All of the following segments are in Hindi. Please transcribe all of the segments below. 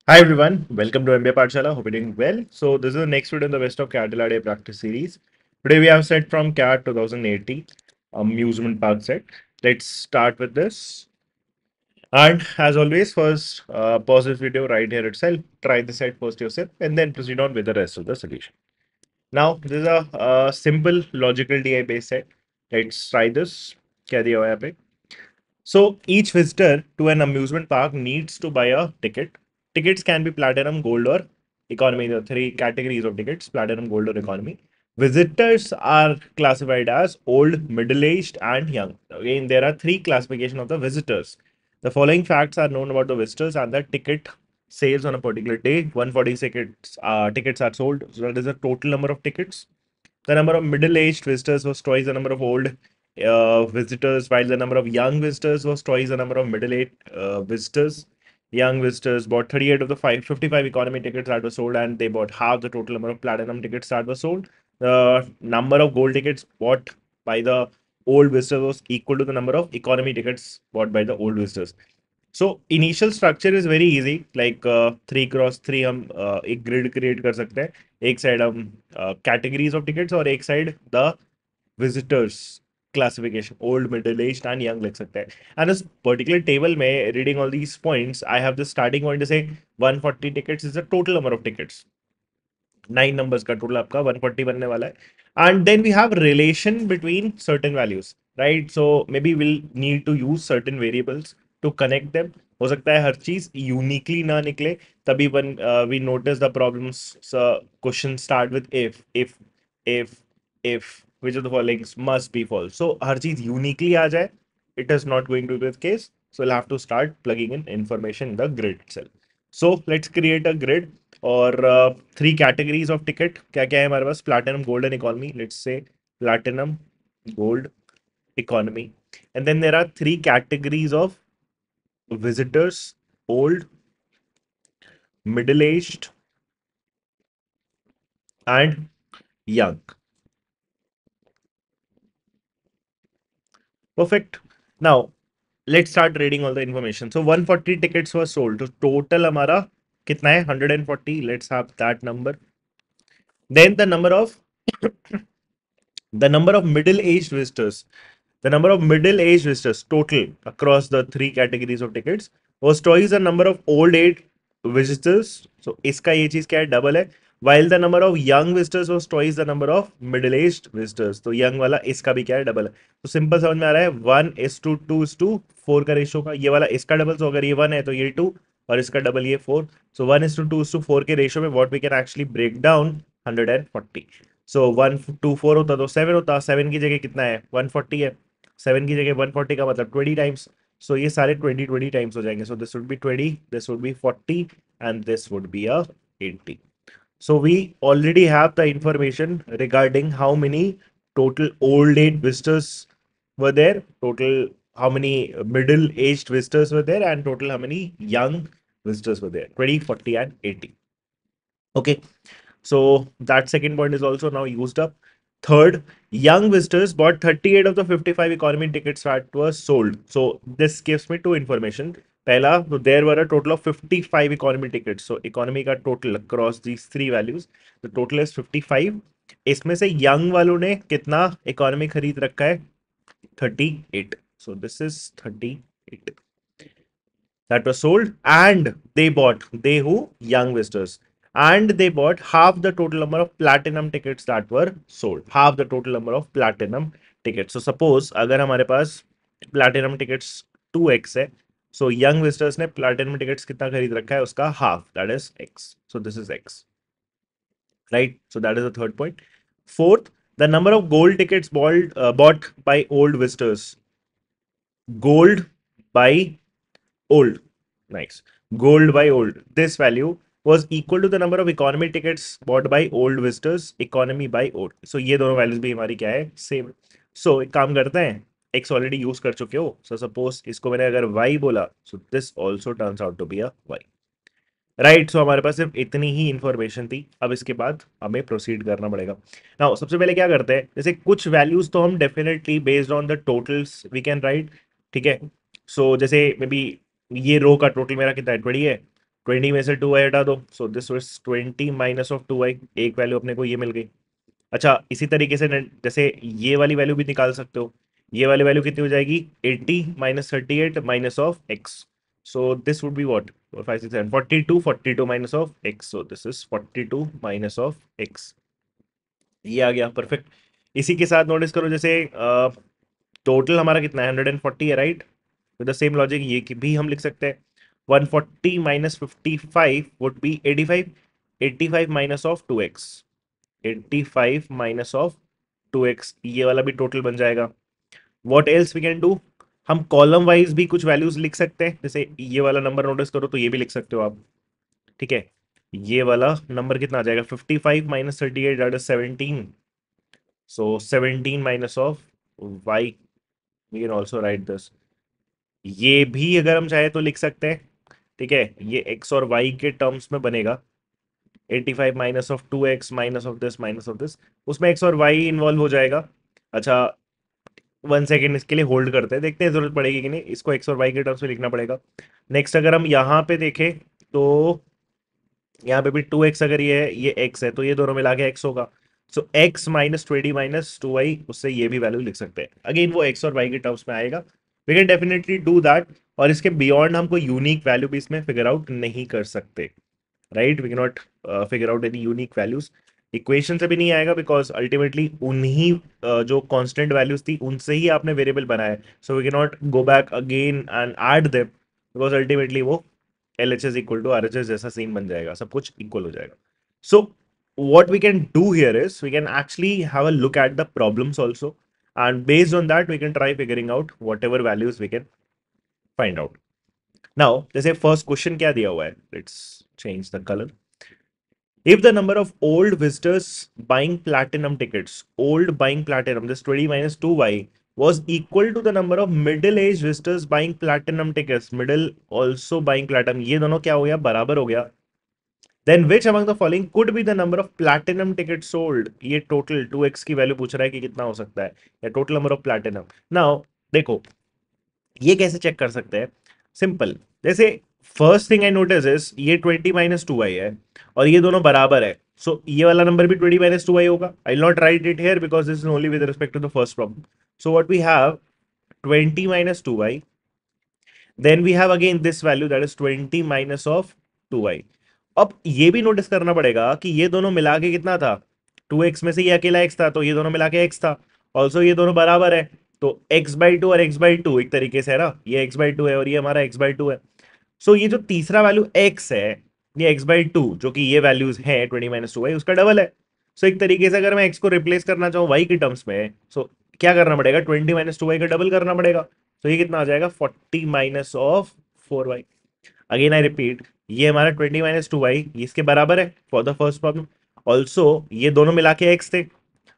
Hi everyone, welcome to MBA Pathshala. Hope you're doing well. So this is the next video in the Best of Catala Day practice series. Today we have set from CAT 2080 amusement park set. Let's start with this. And as always, first pause this video right here itself. Try the set first yourself, and then proceed on with the rest of the solution. Now this is a simple logical DI based set. Let's try this. क्या दिया हुआ है यहाँ पे? So each visitor to an amusement park needs to buy a ticket. Tickets can be platinum, gold, or economy. The three categories of tickets: platinum, gold, or economy. Visitors are classified as old, middle-aged, and young. Again, there are three classification of the visitors. The following facts are known about the visitors and the ticket sales on a particular day. 140 tickets are sold. So that is the total number of tickets. The number of middle-aged visitors was twice the number of old visitors, while the number of young visitors was twice the number of middle-aged visitors. Young visitors bought 38 of the 55 economy tickets that were sold, and they bought half the total number of platinum tickets that were sold. The number of gold tickets bought by the old visitors was equal to the number of economy tickets bought by the old visitors. So initial structure is very easy, like 3 cross 3 हम एक ग्रिड क्रिएट कर सकते हैं. एक साइड हम कैटेगरीज ऑफ टिकट्स और एक side the visitors classification old middle age and young लिख सकते हैं. एंड इस पर्टिकुलर टेबल में reading all these points I have the starting point से 140 tickets is the total number of tickets. 9 numbers का टोटल आपका 140 बनने वाला है. And then we have relation between certain values, right? So maybe will need to use certain variables to connect them. हो सकता है हर चीज यूनिकली ना निकले, तभी when we notice the problems. Question start with if if which of the following must be false. So हर चीज यूनिकली आ जाए, it is not going to be the case. So we'll have to start plugging in information in the grid itself. So let's create a grid और थ्री कैटेगरीज ऑफ टिकट क्या क्या है हमारे पास? Platinum, gold and economy. Let's say platinum, gold, economy. And then there are three categories of visitors: old, middle aged, and young. Perfect. Now let's start reading all the information. So 140 tickets were sold. So total हमारा कितना है? 140. Let's have that number. Then the number of middle-aged visitors. The number of middle-aged visitors total across the three categories of tickets was twice the number of old-age visitors. So इसका ये चीज क्या है? डबल है. While the number of young visitors was twice the number of middle-aged visitors. तो young वाला इसका भी क्या है? डबल है. तो सिंपल समझ में आ रहा है. 1:2:4 का रेशियो का. ये वाला इसका डबल. तो अगर ये 1 है तो ये 2 और इसका डबल ये 4. सो 1:2:4 के रेशियो में what we can actually break down 140. So 1:4 होता तो 7 होता. 7 की जगह कितना है? 140 है. 7 की जगह 140 का मतलब 20 टाइम्स. सो ये सारे 20 टाइम्स हो जाएंगे. So this would be 20, this would be 40 and this would be a 80. So we already have the information regarding how many total old age visitors were there, total how many middle aged visitors were there, and total how many young visitors were there: 20, 40, and 80. Okay, so that second point is also now used up. Third, young visitors bought 38 of the 55 economy tickets that were sold. So this gives me two information. पहला, so there were a total of 55 economy tickets. So economy का total across these three values, the total is 55. इसमें से young वालों ने कितना economy खरीद रखा है? 38. So this is 38 that was sold, and they who? Young visitors. And they bought half the total number of platinum tickets that were sold. Half the total number of platinum tickets. So suppose अगर हमारे पास platinum tickets 2x है, so young visitors ने platinum tickets कितना खरीद रखा है? उसका half, that is x. So this is x, right? So that is the third point. Fourth, the number of gold tickets bought by old visitors. Gold by old. Nice. Gold by old. This value was equal to the number of economy tickets bought by old visitors. Economy by old. So ये दोनों वैल्यूज भी हमारी क्या है? सेम. सो एक काम करते हैं. x ऑलरेडी यूज कर चुके हो. सो सपोज इसको मैंने अगर y बोला, so this also turns out to be a y. Right. So हमारे पास सिर्फ इतनी ही इंफॉर्मेशन थी. अब इसके बाद हमें प्रोसीड करना पड़ेगा. नाउ सबसे पहले क्या करते हैं? जैसे कुछ वैल्यूज तो हम definitely based on the totals we can write. ठीक है. सो जैसे मे बी ये रो का टोटल मेरा कितना है? 20 है. 20 में से 2i हटा दो, so this was 20 minus of 2i, एक वैल्यू अपने को ये मिल गई। अच्छा इसी तरीके से जैसे ये वाली वैल्यू भी निकाल सकते हो, ये वाली वैल्यू कितनी हो जाएगी 80 minus 38 minus of x, so this would be what 5 6 7 42, 42 minus of x, so this is 42 minus of x, ये आ गया परफेक्ट। इसी के साथ नोटिस करो जैसे टोटल हमारा कितना है 140 है right, with the same logic ये भी हम लिख सकते हैं 140 minus 55 would be 85, 85 minus of 2x, 85 minus of 2x, ये वाला भी टोटल बन जाएगा। What else we can do, हम कॉलम वाइज भी कुछ वैल्यूज लिख सकते हैं, जैसे ये वाला नंबर नोटिस करो तो ये भी लिख सकते हो आप, ठीक है। ये वाला नंबर कितना आ जाएगा 55 minus 38 that is 17, so 17 minus of y, we can also write this, ये भी अगर हम चाहे तो लिख सकते हैं, ठीक है, ये x और y के टर्म्स में बनेगा 85 minus of 2x minus of this, उसमें x और y इन्वॉल्व हो जाएगा। अच्छा 1 सेकेंड इसके लिए होल्ड करते हैं, देखते हैं जरूरत पड़ेगी कि नहीं, इसको x और y के टर्म्स में लिखना पड़ेगा। नेक्स्ट अगर हम यहाँ पे देखें तो यहाँ पे भी 2x, अगर ये x है तो ये दोनों मिला के x होगा, सो x माइनस 20 माइनस 2y, उससे ये भी वैल्यू लिख सकते हैं, अगेन वो x और y के टर्म्स में आएगा, we can definitely do that. और इसके बियॉन्ड हम कोई यूनिक वैल्यू भी इसमें फिगर आउट नहीं कर सकते, right, we can not figure out any unique values, equation से भी नहीं आएगा बिकॉज अल्टीमेटली उन्हीं जो कांस्टेंट वैल्यूज थी उनसे ही आपने वेरिएबल बनाया है, so we can not go back again and add them because ultimately वो L H S equal to R H S जैसा सीन बन जाएगा, सब कुछ इक्वल हो जाएगा। सो what we can do here is we can actually have a look at the problems also, and based on that we can try figuring out whatever values we can find out. Now जैसे first question क्या दिया हुआ है, let's change the color. If the number of old visitors buying platinum tickets, old buying platinum, this 20 minus 2y was equal to the number of middle-aged visitors buying platinum tickets, middle also buying platinum, ये दोनों क्या हो गया बराबर हो गया, then which among the following could be the number of platinum tickets sold, ये total 2x की वैल्यू पूछ रहा है कि कितना हो सकता है, या total number of platinum। now देखो ये कैसे चेक कर सकते हैं, सिंपल, जैसे first thing I notice is ये 20 माइनस 2i है और ये दोनों बराबर है, सो ये वाला नंबर भी 20 माइनस 2i होगा, I will not write it here because this is only with respect to the first problem, so what we have 20 minus 2i, then we have again this value that is 20 minus of 2i। अब ये भी नोटिस करना पड़ेगा कि ये दोनों मिला के कितना था, 2x में से ये अकेला x था तो ये दोनों मिला के x था, ऑल्सो ये दोनों बराबर है, तो x बाई टू और x बाई टू एक तरीके से है ना, ये x बाई टू है और ये हमारा x बाई टू है, सो ये जो तीसरा वैल्यू x है, ये x बाई टू जो कि ये वैल्यूज है 20 माइनस टू उसका डबल है, सो एक तरीके से अगर मैं x को रिप्लेस करना चाहूँ y के टर्म्स में, सो क्या करना पड़ेगा 20 माइनस टू का डबल करना पड़ेगा, तो ये कितना आ जाएगा 40 minus of 4y, again I repeat ये हमारा 20 माइनस टू वाई इसके बराबर है for the first problem, also ये दोनों मिला के x थे,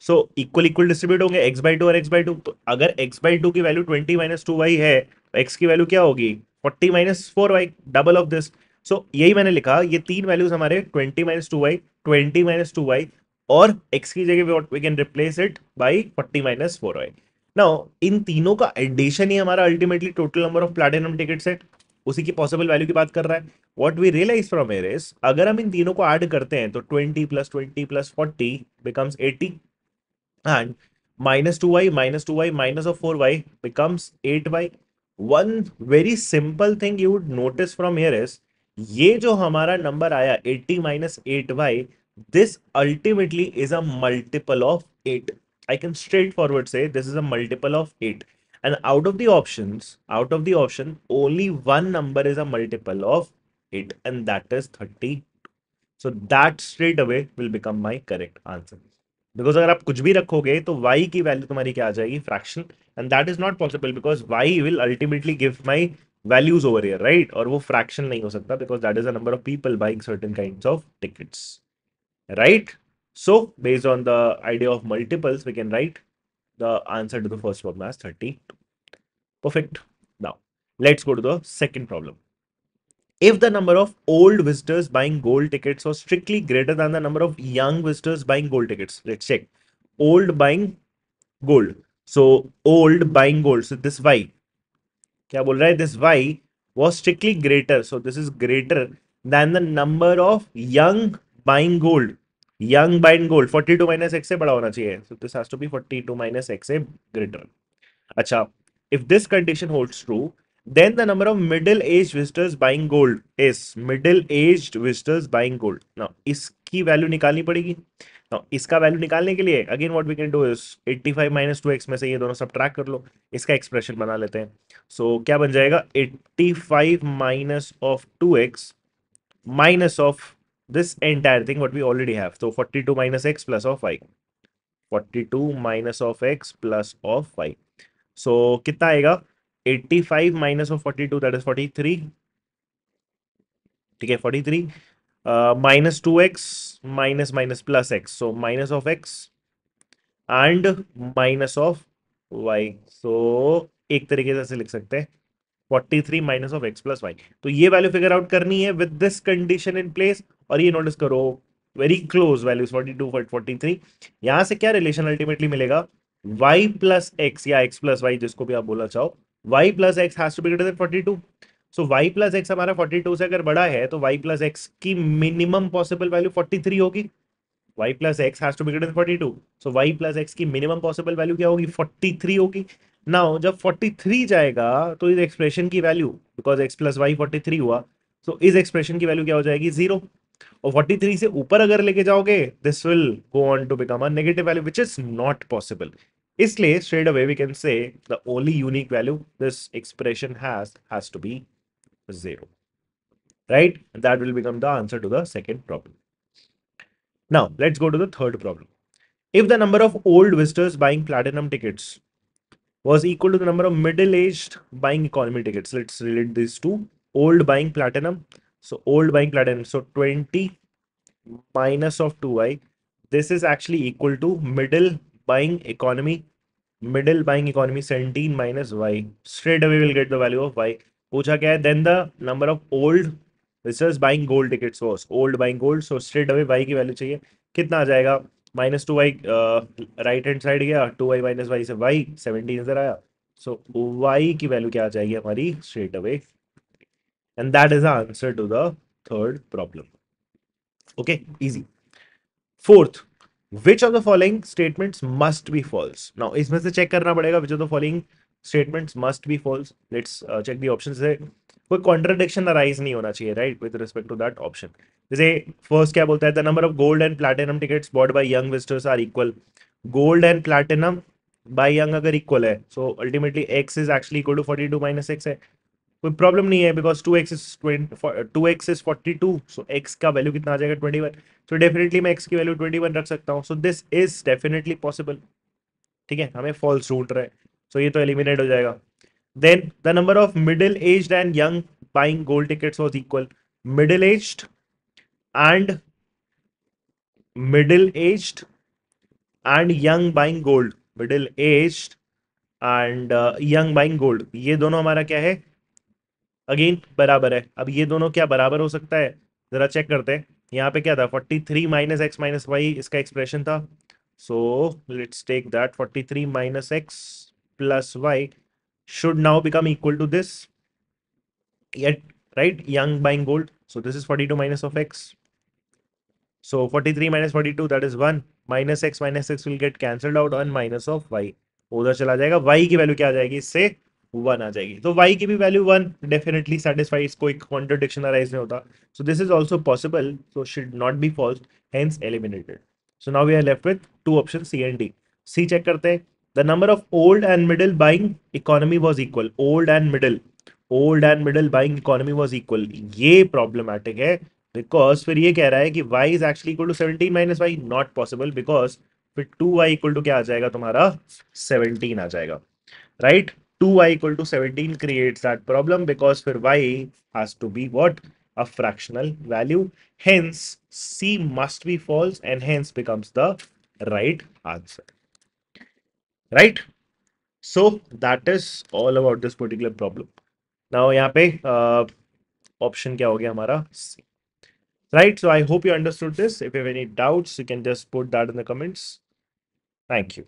सो इक्वल इक्वल डिस्ट्रीब्यूट होंगे x बाई टू और x बाई टू, तो अगर x बाई टू की वैल्यू 20 माइनस टू वाई है तो x की वैल्यू क्या होगी 40 minus four y, double of this, so यही मैंने लिखा, ये तीन वैल्यूज हमारे 20 minus two y, 20 minus two y और x की जगह we can replace it by 40 minus four y. Now इन तीनों का एडिशन ही हमारा ultimately total number of platinum tickets है, उसी की पॉसिबल वैल्यू की बात कर रहा है। What we realise from here is अगर हम इन तीनों को ऐड करते हैं तो 20 plus 40 becomes 80 and minus 2y minus of 4y becomes 8y। one very simple thing you would notice from here is ये जो हमारा नंबर आया 80 minus 8y, this ultimately is a multiple of 8, I can straightforward say this is a multiple of 8, and out of the option only one number is a multiple of 8 and that is 30, so that straight away will become my correct answer, because अगर आप कुछ भी रखोगे तो y की वैल्यू तुम्हारी क्या आ जाएगी fraction, and that is not possible because y will ultimately give my values over here right, और वो फ्रैक्शन नहीं हो सकता because that is a number of people buying certain kinds of tickets, right. So based on the idea of multiples we can write the answer to the first problem as 32, perfect। now let's go to the second problem. If the number of old visitors buying gold tickets was strictly greater than the number of young visitors buying gold tickets, let's check. Old buying gold, so old buying gold, so this y क्या बोल रहा है, this y was strictly greater, so this is greater than the number of young buying gold. Young buying gold 42 minus x से बड़ा होना चाहिए. So this has to be 42 minus x से greater. अच्छा, if this condition holds true, then the number of middle-aged visitors buying gold is middle-aged visitors buying gold. Now, इसकी वैल्यू निकालनी पड़ेगी. Now, इसका वैल्यू निकालने के लिए again what we can do is 85 minus 2x में से ये दोनों सब्ट्रैक्ट कर लो, इसका एक्सप्रेशन बना लेते हैं. सो क्या बन जाएगा 85 minus of 2x minus of this entire thing what we already have. So 42 minus x plus of y. 42 minus of x plus of y. So कितना आएगा 85 minus of 42 that is 43. ठीक है 43 minus 2x minus minus plus x. So minus of x and minus of y. So एक तरीके से लिख सकते हैं 43 minus of x plus y. तो ये वैल्यू फिगर आउट करनी है with this condition in place. और ये नोटिस करो वेरी क्लोज वैल्यूज 42 43. यहां से क्या रिलेशन अल्टीमेटली मिलेगा y प्लस एक्स या x प्लस वाई जिसको भी आप बोलना चाहो, y plus x has to be greater than 42. So y plus x हमारा 42 से अगर बड़ा है तो y प्लस एक्स की मिनिमम पॉसिबल वैल्यू 43 होगी. y plus x has to be greater than 42. So y plus x की मिनिमम पॉसिबल वैल्यू क्या होगी 43 होगी. नाउ जब 43 जाएगा तो इस एक्सप्रेशन की value because x plus y 43 हुआ, तो इस एक्सप्रेशन की वैल्यू क्या हो जाएगी 0. और 43 से ऊपर अगर लेके जाओगे this will go on to become a negative value which is not possible. इसलिए straight away we can say the only unique value this expression has to be 0. Right, that will become the answer to the second problem. Now, let's go to the third problem. If the number of old visitors buying platinum tickets was equal to the number of middle-aged buying economy tickets, let's relate these two. Old buying platinum. So, old buying platinum. So, 20 minus of 2y. This is actually equal to middle buying economy. Middle buying economy 17 minus y. Straight away we'll get the value of y. पूछा क्या है? Then the number of old visitors buying gold tickets was old buying gold. So straight away y की वैल्यू चाहिए. कितना आ जाएगा? Minus 2y right hand side गया, 2y माइनस वाई से y 17 इधर आया. सो y की वैल्यू क्या आ जाएगी हमारी straight away. And that is the answer to the third problem. Okay, easy. Fourth, which of the following statements must be false. Now इसमें से चेक करना पड़ेगा which of the following statements must be false. Let's check the options. से कोई contradiction arise नहीं होना चाहिए right with respect to that option. जैसे first क्या बोलता है the number of gold and platinum tickets bought by young visitors are equal. Gold and platinum by young अगर equal है so ultimately x is actually equal to 42 minus x है. कोई प्रॉब्लम नहीं है because 2x is 42. So x का वैल्यू कितना आ जाएगा 21. सो डेफिनेटली मैं x की वैल्यू 21 रख सकता हूँ. सो दिस इज डेफिनेटली पॉसिबल. ठीक है, हमें फॉल्स ढूंढ रहा है सो ये तो एलिमिनेट हो जाएगा. Then the number of middle aged and young buying gold tickets was equal. Middle aged and middle aged and young buying gold. Middle aged and young buying gold ये दोनों हमारा क्या है अगेन बराबर है. अब ये दोनों क्या बराबर हो सकता है जरा चेक करते हैं. यहाँ पे क्या था 43 माइनस एक्स माइनस वाई इसका एक्सप्रेशन था. So let's take that 43 minus x plus y should now become equal to this yet, right? Young buying gold, so this is 42 minus of x. So 43 minus 42 that is 1 minus x will get cancelled out on minus of y. उधर चला जाएगा. y की वैल्यू क्या आ जाएगी इससे 1 आ जाएगी. तो y की भी वैल्यू 1 डेफिनेटली सेटिस्फाइज, कोई कॉन्ट्रडिक्शन अराइज नहीं होता. So this is also possible, so should not be false, hence eliminated. So now we are left with two option C and D. C check करते हैं. The number of old and middle buying economy was equal. Old and middle buying economy was equal. ये प्रॉब्लमैटिक है बिकॉज फिर ये कह रहा है कि y is actually equal to 17 minus y. Not possible because फिर 2y इक्वल टू क्या आ जाएगा तुम्हारा 17 आ जाएगा. Right, 2y equal to 17 creates that problem because फिर y has to be what? A fractional value. Hence C must be false and hence becomes the right answer. Right? So that is all about this particular problem. Now यहाँ पे option क्या हो गया हमारा C. Right, so I hope you understood this. If you have any doubts, you can just put that in the comments. Thank you.